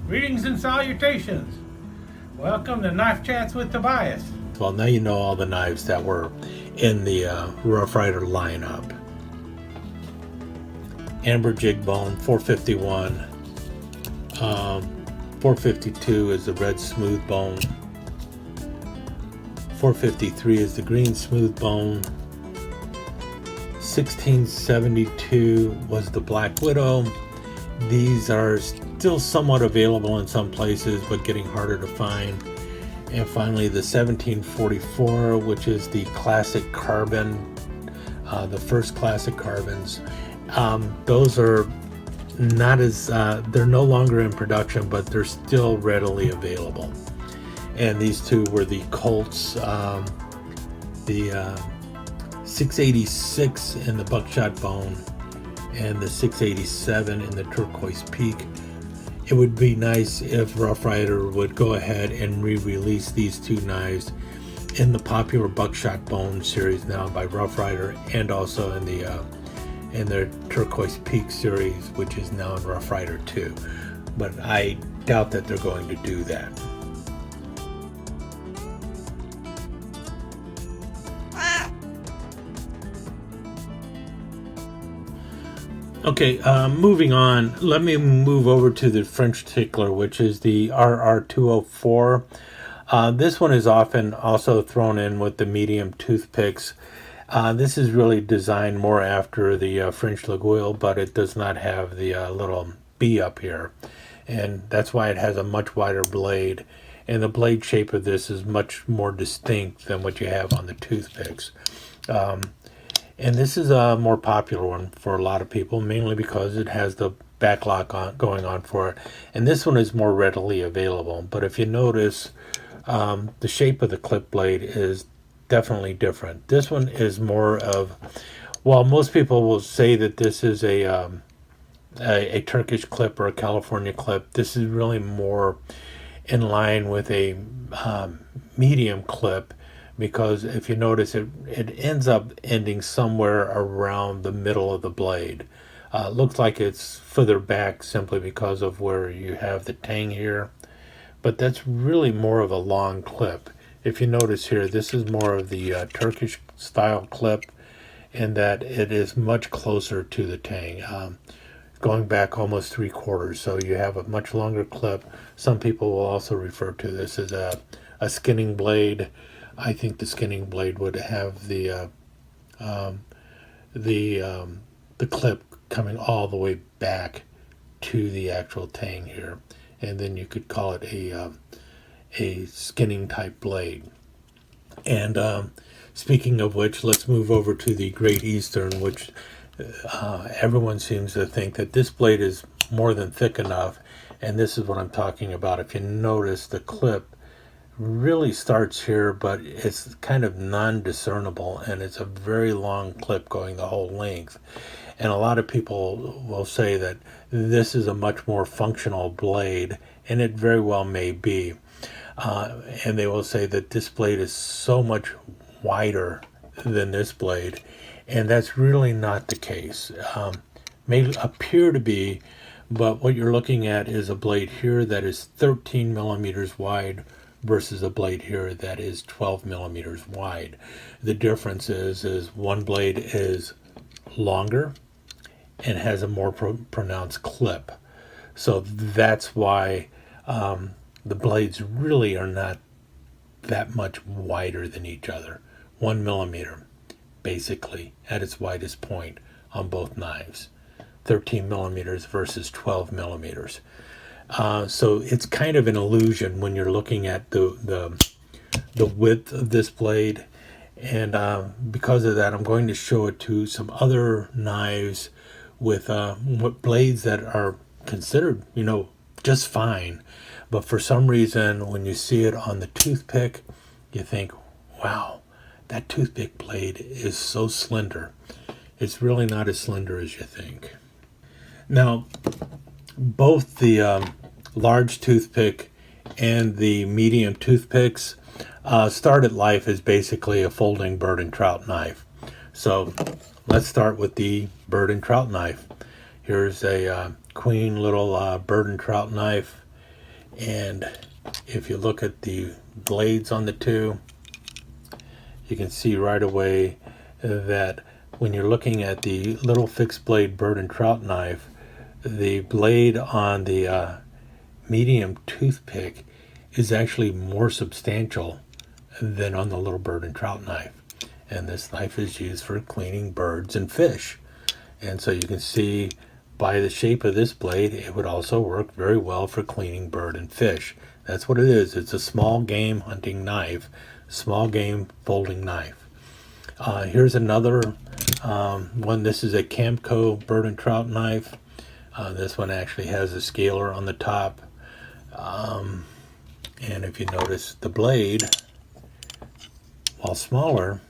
Greetings and salutations. Welcome to Knife Chats with Tobias. Well, now you know all the knives that were in the Rough Ryder lineup. Amber jig bone, 451. 452 is the red smooth bone. 453 is the green smooth bone. 1672 was the Black Widow. These are still somewhat available in some places, but getting harder to find. And finally, the 1744, which is the Classic Carbon, the first Classic Carbons. Those are not as, they're no longer in production, but they're still readily available. And these two were the Colts, the 686 in the Buckshot Bone, and the 687 in the Turquoise Peak. It would be nice if Rough Ryder would go ahead and re-release these two knives in the popular Buckshot Bone series now by Rough Ryder, and also in their Turquoise Peak series, which is now in Rough Ryder 2. But I doubt that they're going to do that. Okay, moving on, let me move over to the French Tickler, which is the RR204. This one is often also thrown in with the medium toothpicks. This is really designed more after the French L'Aiguille, but it does not have the little B up here. And that's why it has a much wider blade. And the blade shape of this is much more distinct than what you have on the toothpicks. And this is a more popular one for a lot of people, mainly because it has the backlock going on for it. And this one is more readily available. But if you notice, the shape of the clip blade is definitely different. This one is more of, well, most people will say that this is a Turkish clip or a California clip. This is really more in line with a medium clip, because if you notice, it ends up ending somewhere around the middle of the blade. Looks like it's further back simply because of where you have the tang here, but that's really more of a long clip. If you notice here, this is more of the Turkish style clip, in that it is much closer to the tang, going back almost 3/4. So you have a much longer clip. Some people will also refer to this as a skinning blade. I think the skinning blade would have the clip coming all the way back to the actual tang here, and then you could call it a skinning type blade. And speaking of which, let's move over to the Great Eastern, which everyone seems to think that this blade is more than thick enough, and this is what I'm talking about. If you notice, the clip really starts here, but it's kind of non-discernible, and it's a very long clip going the whole length. And a lot of people will say that this is a much more functional blade, and it very well may be. And they will say that this blade is so much wider than this blade, and that's really not the case. May appear to be, but what you're looking at is a blade here that is 13 millimeters wide versus a blade here that is 12 millimeters wide. The difference is one blade is longer and has a more pronounced clip. So that's why the blades really are not that much wider than each other. 1 millimeter, basically, at its widest point on both knives. 13 millimeters versus 12 millimeters. So it's kind of an illusion when you're looking at the width of this blade, and because of that, I'm going to show it to some other knives with blades that are considered, just fine, but for some reason, when you see it on the toothpick, you think, "Wow, that toothpick blade is so slender." It's really not as slender as you think. Now, both the large toothpick and the medium toothpicks started life as basically a folding bird and trout knife. So let's start with the bird and trout knife. Here's a queen little bird and trout knife, And if you look at the blades on the two, you can see right away that when you're looking at the little fixed blade bird and trout knife, the blade on the medium toothpick is actually more substantial than on the little bird and trout knife. And this knife is used for cleaning birds and fish. And so you can see by the shape of this blade, it would also work very well for cleaning bird and fish. That's what it is. It's a small game hunting knife, small game folding knife. Here's another one. This is a Camco bird and trout knife. This one actually has a scaler on the top. And if you notice, the blade, while smaller,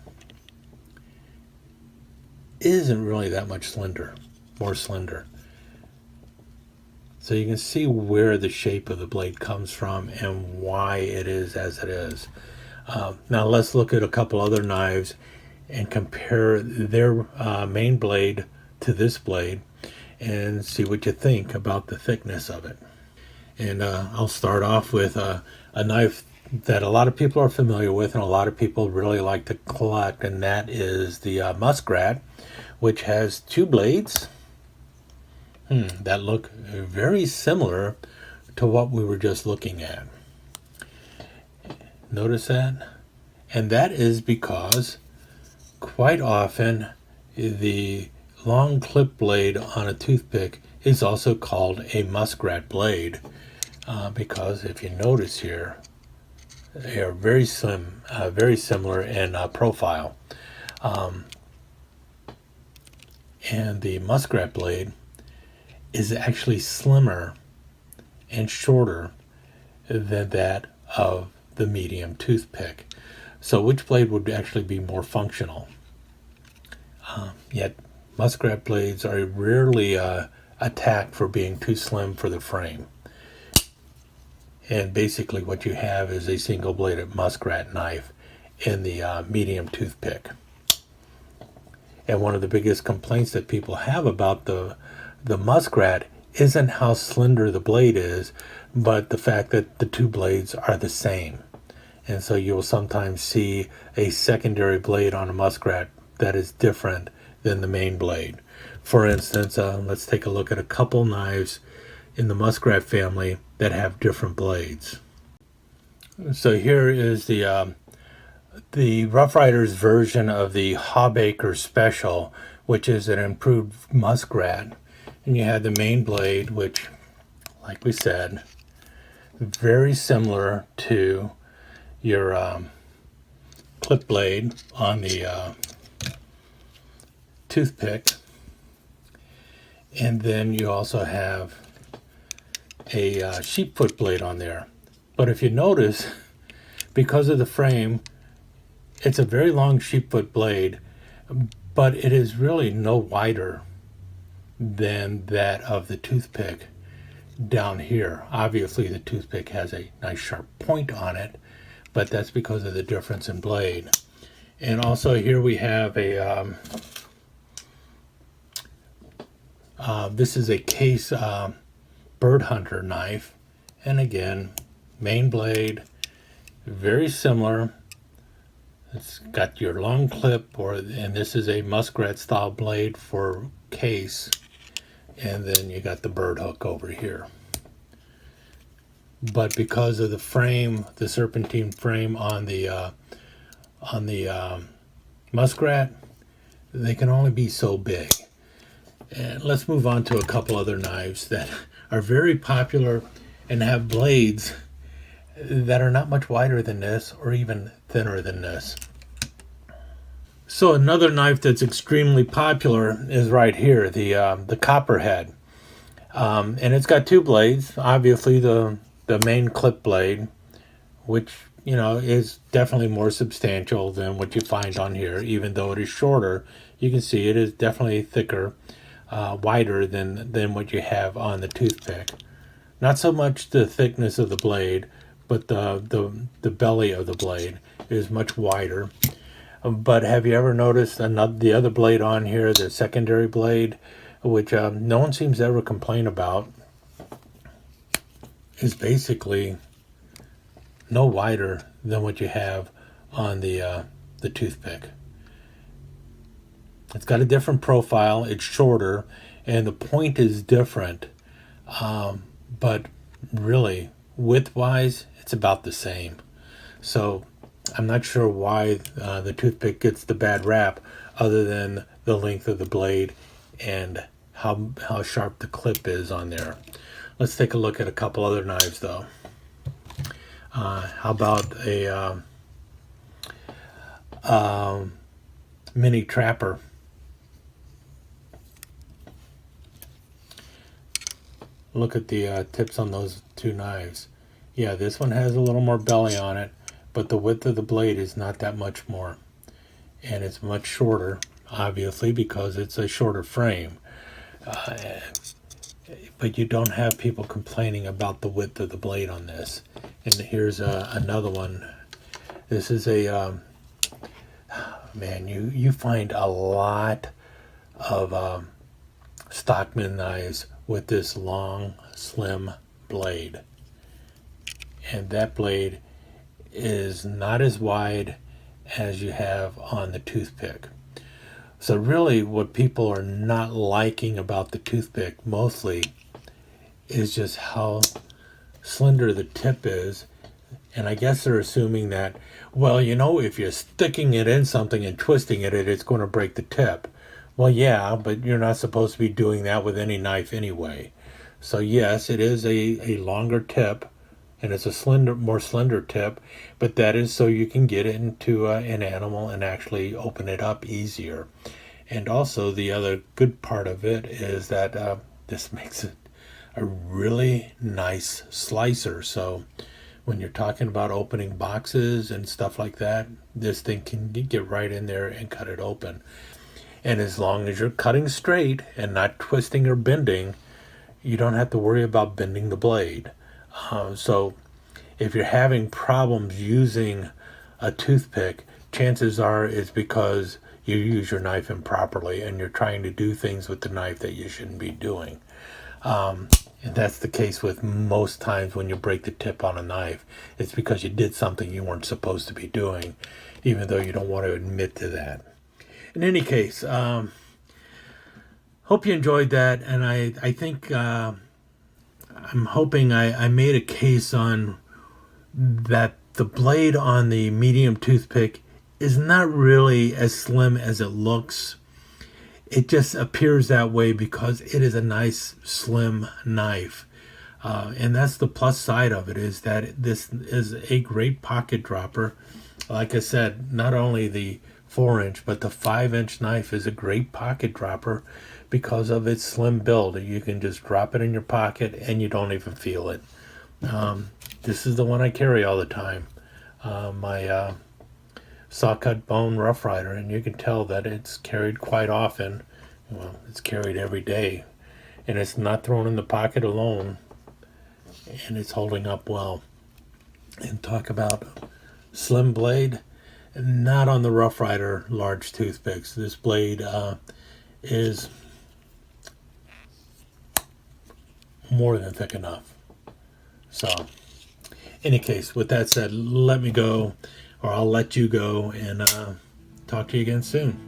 isn't really that much more slender. So you can see where the shape of the blade comes from and why it is as it is. Now let's look at a couple other knives and compare their main blade to this blade and see what you think about the thickness of it. And I'll start off with a knife that a lot of people are familiar with and a lot of people really like to collect, and that is the Muskrat, which has two blades that look very similar to what we were just looking at. Notice that? And that is because quite often the long clip blade on a toothpick is also called a Muskrat blade, because if you notice here, they are very similar in profile. And the Muskrat blade is actually slimmer and shorter than that of the medium toothpick. So which blade would actually be more functional? Yet Muskrat blades are rarely attacked for being too slim for the frame. And basically what you have is a single bladed Muskrat knife in the medium toothpick. And one of the biggest complaints that people have about the Muskrat isn't how slender the blade is, but the fact that the two blades are the same. And so you'll sometimes see a secondary blade on a Muskrat that is different than the main blade. For instance, let's take a look at a couple knives in the Muskrat family that have different blades. So here is the Rough Ryder's version of the Hawbaker Special, which is an improved Muskrat. And you have the main blade, which, like we said, very similar to your clip blade on the toothpick. And then you also have a sheep foot blade on there. But if you notice, because of the frame, it's a very long sheep foot blade, but it is really no wider than that of the toothpick down here. Obviously the toothpick has a nice sharp point on it, but that's because of the difference in blade. And also here we have a this is a Case bird hunter knife, and again, main blade, very similar. It's got your long clip, and this is a Muskrat style blade for Case, and then you got the bird hook over here. But because of the frame, the serpentine frame on the Muskrat, they can only be so big. And let's move on to a couple other knives that are very popular and have blades that are not much wider than this or even thinner than this. So another knife that's extremely popular is right here, the Copperhead. And it's got two blades. Obviously the main clip blade, which, you know, is definitely more substantial than what you find on here. Even though it is shorter, you can see it is definitely thicker, wider than what you have on the toothpick. Not so much the thickness of the blade, but the belly of the blade is much wider. But have you ever noticed the other blade on here, the secondary blade, which no one seems to ever complain about? is basically no wider than what you have on the toothpick. It's got a different profile. It's shorter, and the point is different. But really, width-wise, it's about the same. So I'm not sure why the toothpick gets the bad rap, other than the length of the blade and how sharp the clip is on there. Let's take a look at a couple other knives, though. How about a mini trapper? Look at the tips on those two knives. Yeah, this one has a little more belly on it, but the width of the blade is not that much more. And it's much shorter, obviously, because it's a shorter frame. But you don't have people complaining about the width of the blade on this. And here's another one. This is a, man, you find a lot of Stockman knives with this long, slim blade. And that blade is not as wide as you have on the toothpick. So really what people are not liking about the toothpick mostly is just how slender the tip is. And I guess they're assuming that, well, you know, if you're sticking it in something and twisting it, it's going to break the tip. Well, yeah, but you're not supposed to be doing that with any knife anyway. So yes, it is a longer tip, and it's a more slender tip, but that is so you can get into an animal and actually open it up easier. And also the other good part of it is that this makes it a really nice slicer. So when you're talking about opening boxes and stuff like that, this thing can get right in there and cut it open. And as long as you're cutting straight and not twisting or bending, you don't have to worry about bending the blade. So if you're having problems using a toothpick, chances are it's because you use your knife improperly and you're trying to do things with the knife that you shouldn't be doing. And that's the case with most times when you break the tip on a knife. It's because you did something you weren't supposed to be doing, even though you don't want to admit to that. In any case, hope you enjoyed that, and I think I'm hoping I made a case on that the blade on the medium toothpick is not really as slim as it looks. It just appears that way because it is a nice slim knife. And that's the plus side of it, is that this is a great pocket dropper. Like I said, not only the 4-inch, but the 5-inch knife is a great pocket dropper because of its slim build. You can just drop it in your pocket and you don't even feel it. This is the one I carry all the time. My saw-cut bone Rough Ryder, and you can tell that it's carried quite often. Well, it's carried every day, and it's not thrown in the pocket alone, and it's holding up well. And talk about slim blade, not on the Rough Ryder large toothpicks. This blade is more than thick enough. So, any case, with that said, let me go, or I'll let you go, and talk to you again soon.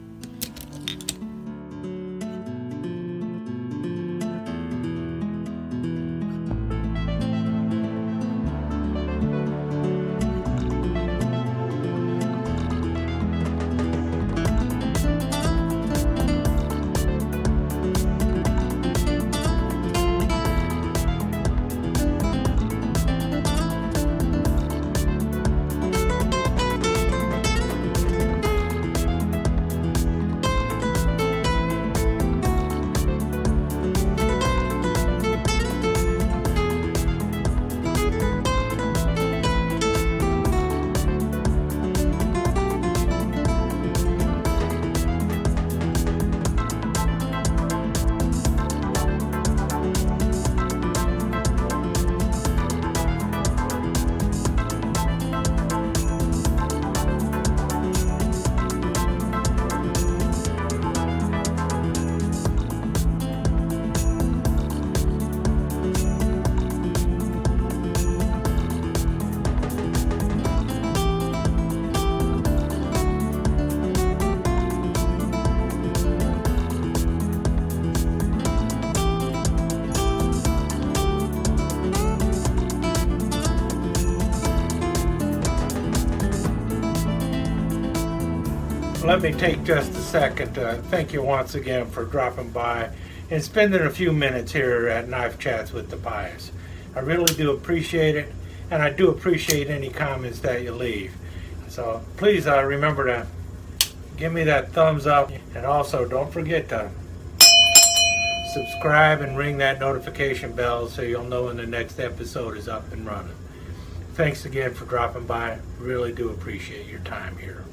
let me take just a second to thank you once again for dropping by and spending a few minutes here at Knife Chats with Tobias. I really do appreciate it, and I do appreciate any comments that you leave. So please remember to give me that thumbs up, and also don't forget to subscribe and ring that notification bell so you'll know when the next episode is up and running. Thanks again for dropping by. Really do appreciate your time here.